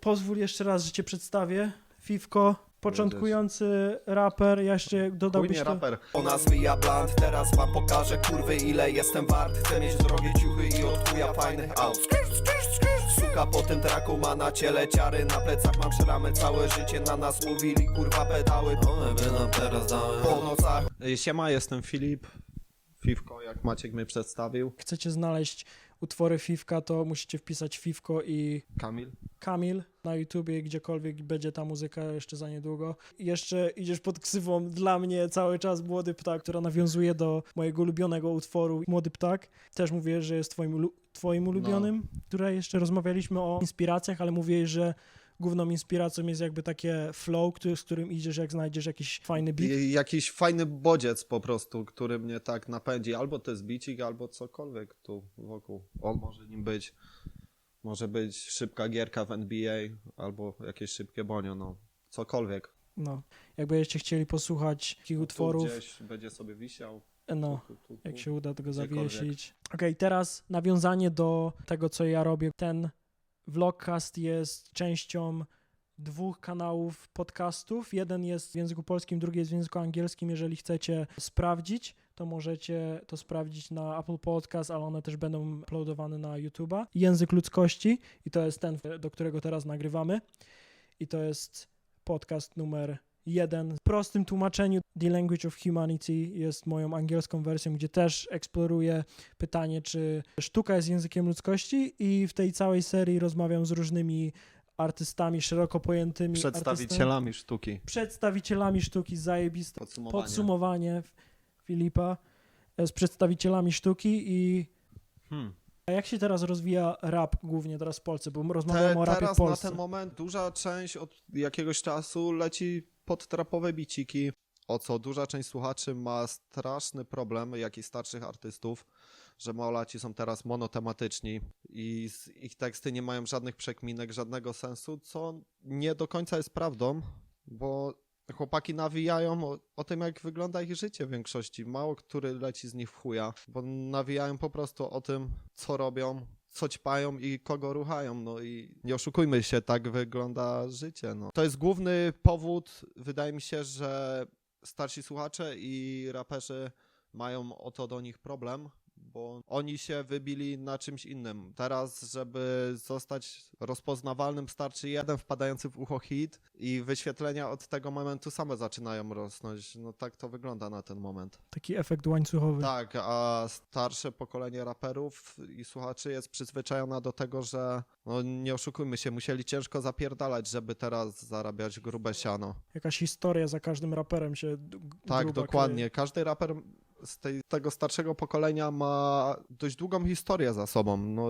Pozwól jeszcze raz, że cię przedstawię. Fifko, początkujący raper, ja jeszcze dodałbyś Chujnie to... raper. Ona zwija bland, teraz wam pokażę kurwy ile jestem wart. Chcę mieć drogie ciuchy i od chuja fajnych aut. Suka po tym traku ma na ciele ciary. Na plecach mam szramy, całe życie na nas mówili kurwa pedały. One by nam teraz dały po nocach. Siema, jestem Filip. Fifko, jak Maciek mnie przedstawił. Chcecie znaleźć utwory Fifka, to musicie wpisać Fifko i Kamil. Kamil na YouTubie, gdziekolwiek będzie ta muzyka jeszcze za niedługo. I jeszcze idziesz pod ksywą dla mnie cały czas Młody Ptak, która nawiązuje do mojego ulubionego utworu Młody Ptak. Też mówię, że jest twoim ulubionym, które jeszcze rozmawialiśmy o inspiracjach, ale mówię, że główną inspiracją jest jakby takie flow, z którym idziesz, jak znajdziesz jakiś fajny beat. Jakiś fajny bodziec po prostu, który mnie tak napędzi. Albo to jest bicik, albo cokolwiek tu wokół. On może nim być. Może być szybka gierka w NBA, albo jakieś szybkie bonio, no. Cokolwiek. No, jakby jeszcze chcieli posłuchać takich Tu utworów, gdzieś będzie sobie wisiał. no, Tu. jak się uda tego Gdziekolwiek. zawiesić. Okej, teraz nawiązanie do tego, co ja robię. Ten vlogcast jest częścią dwóch kanałów podcastów. Jeden jest w języku polskim, drugi jest w języku angielskim. Jeżeli chcecie sprawdzić, to możecie to sprawdzić na Apple Podcast, ale one też będą uploadowane na YouTube'a. Język ludzkości i to jest ten, do którego teraz nagrywamy. I to jest podcast numer 1. W prostym tłumaczeniu The Language of Humanity jest moją angielską wersją, gdzie też eksploruję pytanie, czy sztuka jest językiem ludzkości i w tej całej serii rozmawiam z różnymi artystami, szeroko pojętymi Przedstawicielami sztuki. Przedstawicielami sztuki, zajebiste Podsumowanie. podsumowanie Filipa z przedstawicielami sztuki i a jak się teraz rozwija rap głównie teraz w Polsce, bo rozmawiamy o rapie w Teraz na Polsce. ten moment duża część od jakiegoś czasu leci pod trapowe biciki, o co duża część słuchaczy ma straszny problem, jak i starszych artystów, że molaci są teraz monotematyczni i ich teksty nie mają żadnych przekminek, żadnego sensu, co nie do końca jest prawdą, bo chłopaki nawijają o tym, jak wygląda ich życie w większości. Mało który leci z nich w chuja, bo nawijają po prostu o tym, co robią, co ćpają i kogo ruchają. No i nie oszukujmy się, tak wygląda życie. No. To jest główny powód, wydaje mi się, że starsi słuchacze i raperzy mają o to do nich problem, bo oni się wybili na czymś innym. Teraz, żeby zostać rozpoznawalnym, starczy jeden wpadający w ucho hit i wyświetlenia od tego momentu same zaczynają rosnąć. No tak to wygląda na ten moment. Taki efekt łańcuchowy. Tak, a starsze pokolenie raperów i słuchaczy jest przyzwyczajona do tego, że no nie oszukujmy się, musieli ciężko zapierdalać, żeby teraz zarabiać grube siano. Jakaś historia za każdym raperem się Tak, gruba dokładnie. kryje. Każdy raper z tego starszego pokolenia ma dość długą historię za sobą. No,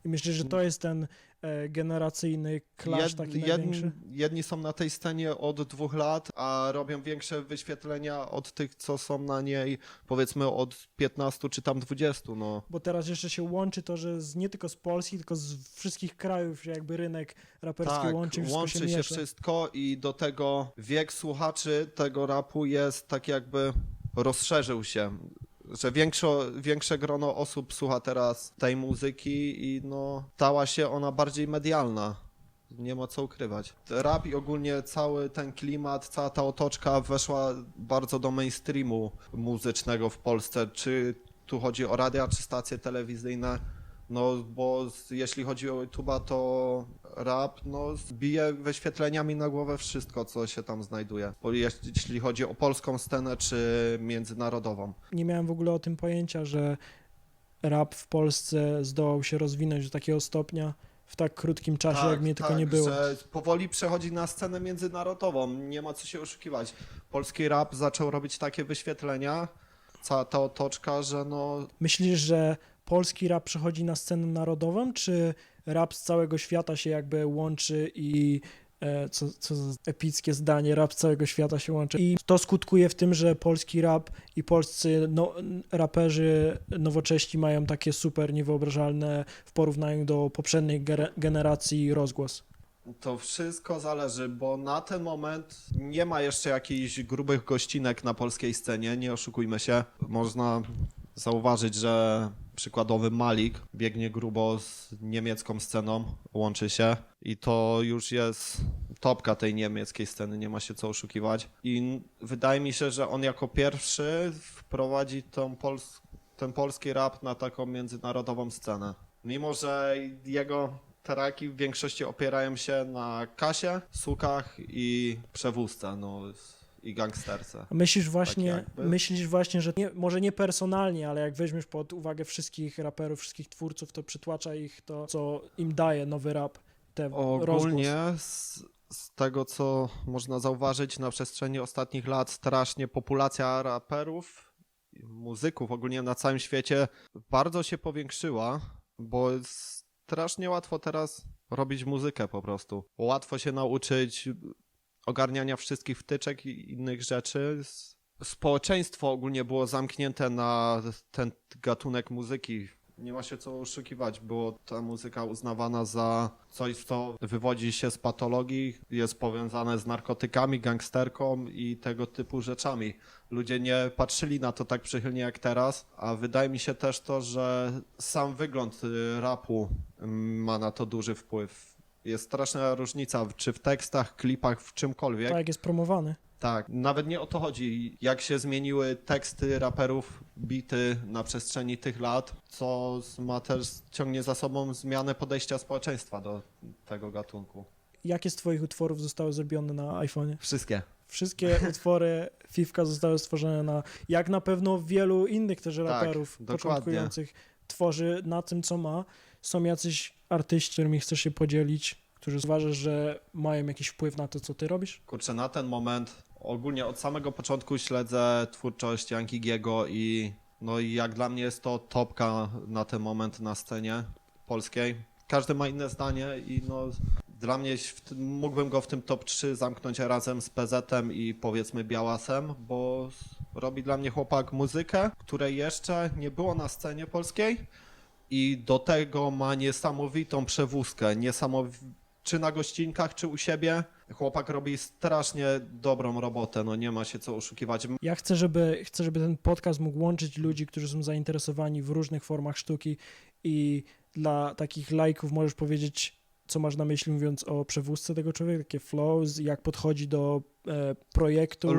I myślę, że to jest ten generacyjny clash taki największy. jedni są na tej scenie od 2 lat, a robią większe wyświetlenia od tych, co są na niej, powiedzmy od 15 czy tam 20. No. Bo teraz jeszcze się łączy to, że nie tylko z Polski, tylko z wszystkich krajów się jakby rynek raperski Tak, łączy, wszystko łączy się się miesza. wszystko i do tego wiek słuchaczy tego rapu jest tak jakby rozszerzył się. Że większe grono osób słucha teraz tej muzyki i no stała się ona bardziej medialna. Nie ma co ukrywać. Rap i ogólnie cały ten klimat, cała ta otoczka weszła bardzo do mainstreamu muzycznego w Polsce. Czy tu chodzi o radia, czy stacje telewizyjne? No bo jeśli chodzi o YouTube'a, to rap no bije wyświetleniami na głowę wszystko, co się tam znajduje. Bo jeśli chodzi o polską scenę, czy międzynarodową. Nie miałem w ogóle o tym pojęcia, że rap w Polsce zdołał się rozwinąć do takiego stopnia w tak krótkim czasie, jak mnie tylko nie było. Że powoli przechodzi na scenę międzynarodową. Nie ma co się oszukiwać. Polski rap zaczął robić takie wyświetlenia, cała ta otoczka, że no... Myślisz, że polski rap przechodzi na scenę narodową, czy rap z całego świata się jakby łączy i co za epickie zdanie, rap z całego świata się łączy i to skutkuje w tym, że polski rap i polscy raperzy nowocześni mają takie super niewyobrażalne w porównaniu do poprzedniej generacji rozgłos? To wszystko zależy, bo na ten moment nie ma jeszcze jakichś grubych gościnek na polskiej scenie, nie oszukujmy się. Można zauważyć, że przykładowy Malik biegnie grubo z niemiecką sceną, łączy się i to już jest topka tej niemieckiej sceny, nie ma się co oszukiwać. I wydaje mi się, że on jako pierwszy wprowadzi ten polski rap na taką międzynarodową scenę. Mimo że jego traki w większości opierają się na kasie, sukach i przewózce, no i gangsterce. A myślisz właśnie, że może nie personalnie, ale jak weźmiesz pod uwagę wszystkich raperów, wszystkich twórców, to przytłacza ich to, co im daje nowy rap, ten Ogólnie z tego, co można zauważyć na przestrzeni ostatnich lat, strasznie populacja raperów, muzyków ogólnie na całym świecie bardzo się powiększyła, bo jest strasznie łatwo teraz robić muzykę po prostu. Łatwo się nauczyć ogarniania wszystkich wtyczek i innych rzeczy. Społeczeństwo ogólnie było zamknięte na ten gatunek muzyki. Nie ma się co oszukiwać, było ta muzyka uznawana za coś, co wywodzi się z patologii, jest powiązane z narkotykami, gangsterką i tego typu rzeczami. Ludzie nie patrzyli na to tak przychylnie jak teraz, a wydaje mi się też to, że sam wygląd rapu ma na to duży wpływ. Jest straszna różnica, czy w tekstach, klipach, w czymkolwiek. Tak, jak jest promowany. Tak, nawet nie o to chodzi, jak się zmieniły teksty raperów, bity na przestrzeni tych lat, co ma też ciągnie za sobą zmianę podejścia społeczeństwa do tego gatunku. Jakie z twoich utworów zostały zrobione na iPhone'ie? Wszystkie. Wszystkie utwory Fifka zostały stworzone jak na pewno wielu innych też raperów początkujących tworzy na tym, co ma. Są jacyś artyści, którymi chcesz się podzielić, którzy uważasz, że mają jakiś wpływ na to, co ty robisz? Kurczę, na ten moment ogólnie od samego początku śledzę twórczość Yankiego i no i jak dla mnie jest to topka na ten moment na scenie polskiej. Każdy ma inne zdanie i no dla mnie mógłbym go w tym top 3 zamknąć razem z PZ-em i powiedzmy Białasem, bo robi dla mnie chłopak muzykę, której jeszcze nie było na scenie polskiej i do tego ma niesamowitą przewózkę, czy na gościnkach, czy u siebie. Chłopak robi strasznie dobrą robotę, no nie ma się co oszukiwać. Ja chcę, żeby ten podcast mógł łączyć ludzi, którzy są zainteresowani w różnych formach sztuki i dla takich lajków możesz powiedzieć, co masz na myśli, mówiąc o przewózce tego człowieka, takie flows, jak podchodzi do projektów.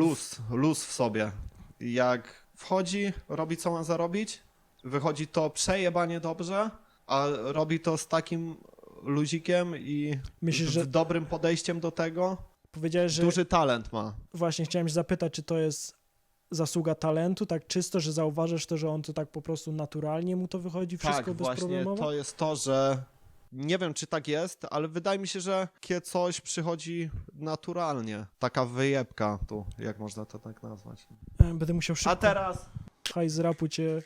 Luz w sobie. Jak wchodzi, robi co ma zarobić, wychodzi to przejebanie dobrze, a robi to z takim luzikiem i Myślisz, że dobrym podejściem do tego. powiedziałeś, że Duży talent ma. właśnie chciałem się zapytać, czy to jest zasługa talentu, tak czysto, że zauważasz to, że on to tak po prostu naturalnie mu to wychodzi, wszystko Tak, właśnie bezproblemowo? to jest to, że nie wiem, czy tak jest, ale wydaje mi się, że takie coś przychodzi naturalnie. Taka wyjebka tu, jak można to tak nazwać. Będę musiał szybko. A teraz Hajs z rapu cię.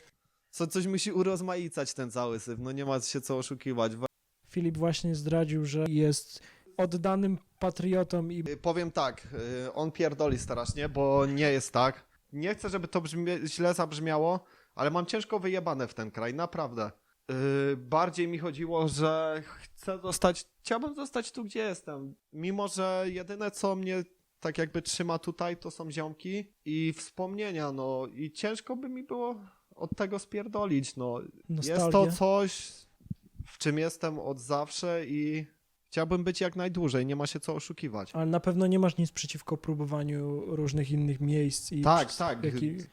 coś musi urozmaicać ten cały syf, no nie ma się co oszukiwać. Filip właśnie zdradził, że jest oddanym patriotą i Powiem tak, on pierdoli strasznie, bo nie jest tak. Nie chcę, żeby to źle zabrzmiało, ale mam ciężko wyjebane w ten kraj, naprawdę. Bardziej mi chodziło, że chciałbym zostać tu, gdzie jestem. Mimo, że jedyne, co mnie tak jakby trzyma tutaj, to są ziomki i wspomnienia, no i ciężko by mi było od tego spierdolić, no. Jest to nostalgia. coś, w czym jestem od zawsze i chciałbym być jak najdłużej, nie ma się co oszukiwać. Ale na pewno nie masz nic przeciwko próbowaniu różnych innych miejsc i Tak,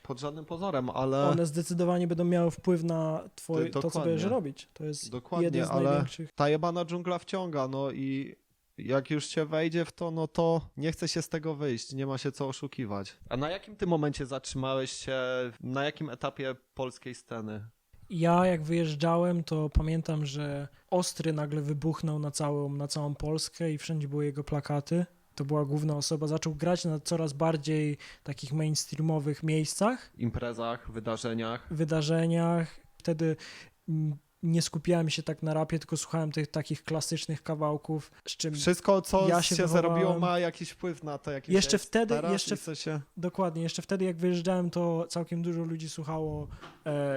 pod żadnym pozorem, ale one zdecydowanie będą miały wpływ na to, co Dokładnie. będziesz robić. To jest dokładnie, jeden z ale największych. ta jebana dżungla wciąga, no i jak już się wejdzie w to, no to nie chce się z tego wyjść, nie ma się co oszukiwać. A na jakim ty momencie zatrzymałeś się, na jakim etapie polskiej sceny? Ja jak wyjeżdżałem, to pamiętam, że Ostry nagle wybuchnął na całą Polskę i wszędzie były jego plakaty. To była główna osoba. Zaczął grać na coraz bardziej takich mainstreamowych miejscach, Imprezach, wydarzeniach. Wtedy nie skupiałem się tak na rapie, tylko słuchałem tych takich klasycznych kawałków, z czym Wszystko, co Ja się się zarobiło, wychowałem. ma jakiś wpływ na to, jakim Jeszcze się jest wtedy- teraz jeszcze i co się... dokładnie, jeszcze wtedy jak wyjeżdżałem, to całkiem dużo ludzi słuchało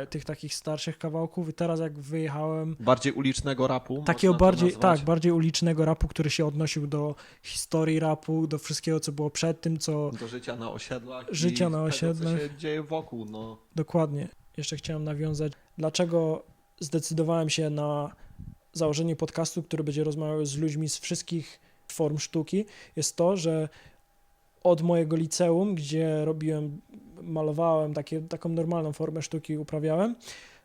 tych takich starszych kawałków i teraz jak wyjechałem, Bardziej ulicznego rapu, takiego można to bardziej, nazwać. bardziej ulicznego rapu, który się odnosił do historii rapu, do wszystkiego, co było przed tym, co Do życia na osiedlach Życia i na tego, osiedlach. co się dzieje wokół, no. dokładnie. Jeszcze chciałem nawiązać, dlaczego zdecydowałem się na założenie podcastu, który będzie rozmawiał z ludźmi z wszystkich form sztuki, jest to, że od mojego liceum, gdzie malowałem taką normalną formę sztuki, uprawiałem,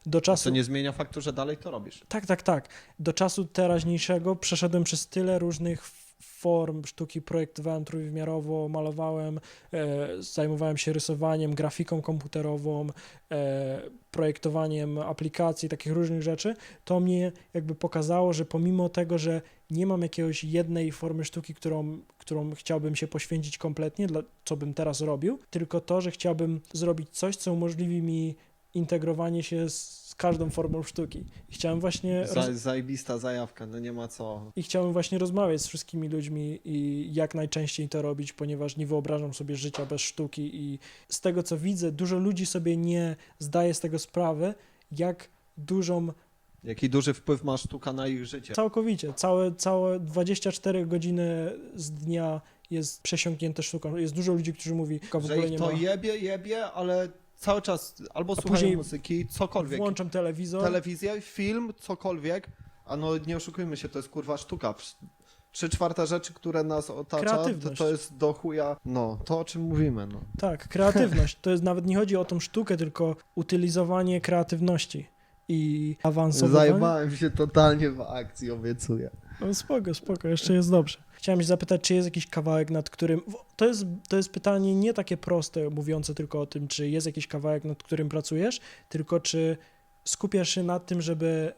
do czasu... To nie zmienia faktu, że dalej to robisz. Tak. Do czasu teraźniejszego przeszedłem przez tyle różnych form sztuki, projektowałem trójwymiarowo, malowałem, zajmowałem się rysowaniem, grafiką komputerową, projektowaniem aplikacji, takich różnych rzeczy. To mnie jakby pokazało, że pomimo tego, że nie mam jakiegoś jednej formy sztuki, którą chciałbym się poświęcić kompletnie, co bym teraz robił, tylko to, że chciałbym zrobić coś, co umożliwi mi integrowanie się z każdą formą sztuki. I chciałem właśnie... Zajebista zajawka, no nie ma co. I chciałem właśnie rozmawiać z wszystkimi ludźmi i jak najczęściej to robić, ponieważ nie wyobrażam sobie życia bez sztuki i z tego, co widzę, dużo ludzi sobie nie zdaje z tego sprawy, jak dużą... Jaki duży wpływ ma sztuka na ich życie. Całkowicie. Całe 24 godziny z dnia jest przesiąknięte sztuką. Jest dużo ludzi, którzy mówi, że w Że ogóle ich nie to ma... jebie, ale cały czas albo słuchają później muzyki, cokolwiek. Włączam telewizor. Telewizję, film, cokolwiek, a no nie oszukujmy się, to jest kurwa sztuka. 3/4 rzeczy, które nas otacza, Kreatywność. to jest do chuja, no, to o czym mówimy, no. Tak, kreatywność. To jest nawet nie chodzi o tą sztukę, tylko utylizowanie kreatywności i awansowanie. Zajebałem się totalnie w akcji, obiecuję. No spoko, jeszcze jest dobrze. Chciałem się zapytać, czy jest jakiś kawałek, nad którym... To jest pytanie nie takie proste, mówiące tylko o tym, czy jest jakiś kawałek, nad którym pracujesz, tylko czy skupiasz się nad tym, żeby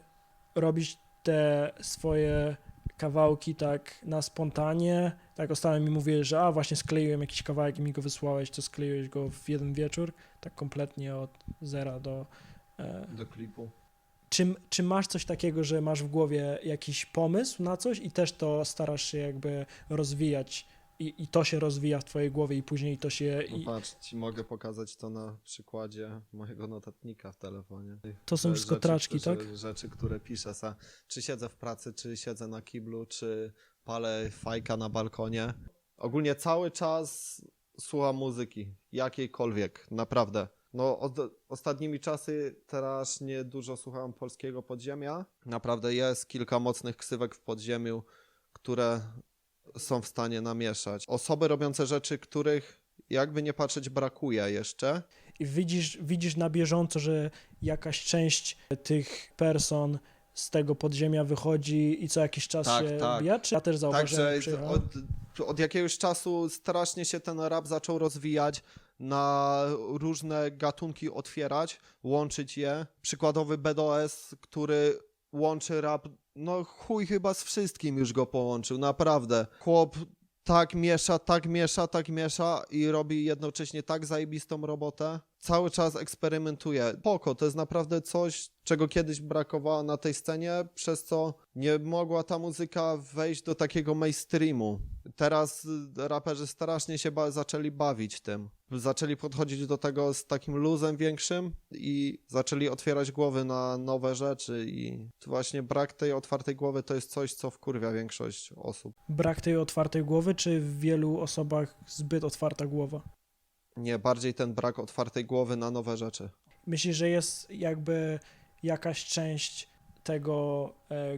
robić te swoje kawałki tak na spontanie. Tak ostatnio mi mówiłeś, że właśnie skleiłem jakiś kawałek i mi go wysłałeś, to skleiłeś go w jeden wieczór, tak kompletnie od zera do... Do klipu. Czy masz coś takiego, że masz w głowie jakiś pomysł na coś i też to starasz się jakby rozwijać i to się rozwija w twojej głowie i później to się... No patrz, ci mogę pokazać to na przykładzie mojego notatnika w telefonie. To są wszystko traczki, tak? Rzeczy, które piszę. Czy siedzę w pracy, czy siedzę na kiblu, czy palę fajka na balkonie. Ogólnie cały czas słucham muzyki, jakiejkolwiek, naprawdę. No, ostatnimi czasy teraz nie dużo słuchałem polskiego podziemia. Naprawdę jest kilka mocnych ksywek w podziemiu, które są w stanie namieszać. Osoby robiące rzeczy, których jakby nie patrzeć brakuje jeszcze. I widzisz na bieżąco, że jakaś część tych person z tego podziemia wychodzi i co jakiś czas się odbija? Czy ja też zauważyłem, Także od jakiegoś czasu strasznie się ten rap zaczął rozwijać, na różne gatunki otwierać, łączyć je. Przykładowy BDOS, który łączy rap, no chuj chyba z wszystkim już go połączył, naprawdę. Chłop tak miesza i robi jednocześnie tak zajebistą robotę. Cały czas eksperymentuje. Spoko, to jest naprawdę coś, czego kiedyś brakowało na tej scenie, przez co nie mogła ta muzyka wejść do takiego mainstreamu. Teraz raperzy strasznie się zaczęli bawić tym. Zaczęli podchodzić do tego z takim luzem większym i zaczęli otwierać głowy na nowe rzeczy i właśnie brak tej otwartej głowy to jest coś, co wkurwia większość osób. Brak tej otwartej głowy, czy w wielu osobach zbyt otwarta głowa? Nie, bardziej ten brak otwartej głowy na nowe rzeczy. Myślisz, że jest jakby jakaś część tego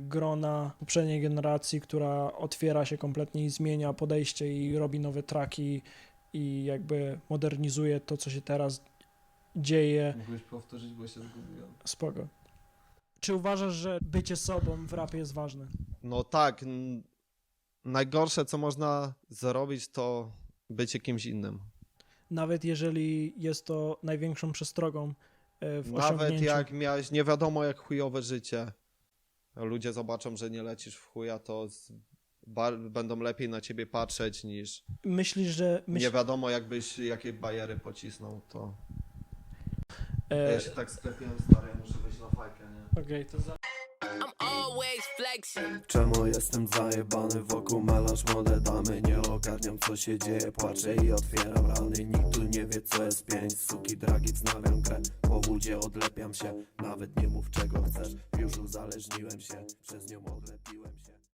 grona poprzedniej generacji, która otwiera się kompletnie i zmienia podejście i robi nowe traki i jakby modernizuje to, co się teraz dzieje? Mógłbyś powtórzyć, bo się zgubiłem. Spoko. Czy uważasz, że bycie sobą w rapie jest ważne? No tak, najgorsze, co można zrobić, to bycie kimś innym. Nawet jeżeli jest to największą przestrogą w Nawet osiągnięciu. jak miałeś nie wiadomo jak chujowe życie, ludzie zobaczą, że nie lecisz w chuja, to będą lepiej na ciebie patrzeć niż Myślisz, że... nie wiadomo jakbyś jakie bajery pocisnął, to... Ja się tak sklepiłem, stary, ja muszę wyjść na fajkę, nie? Okej, to I'm always flexing. Czemu jestem zajebany wokół melanż młode damy? Nie ogarniam co się dzieje, płaczę i otwieram rany. Nikt tu nie wie co jest pięć, suki dragi wznawiam grę. Po wódzie odlepiam się, nawet nie mów czego chcesz. Już uzależniłem się, przez nią odlepiłem.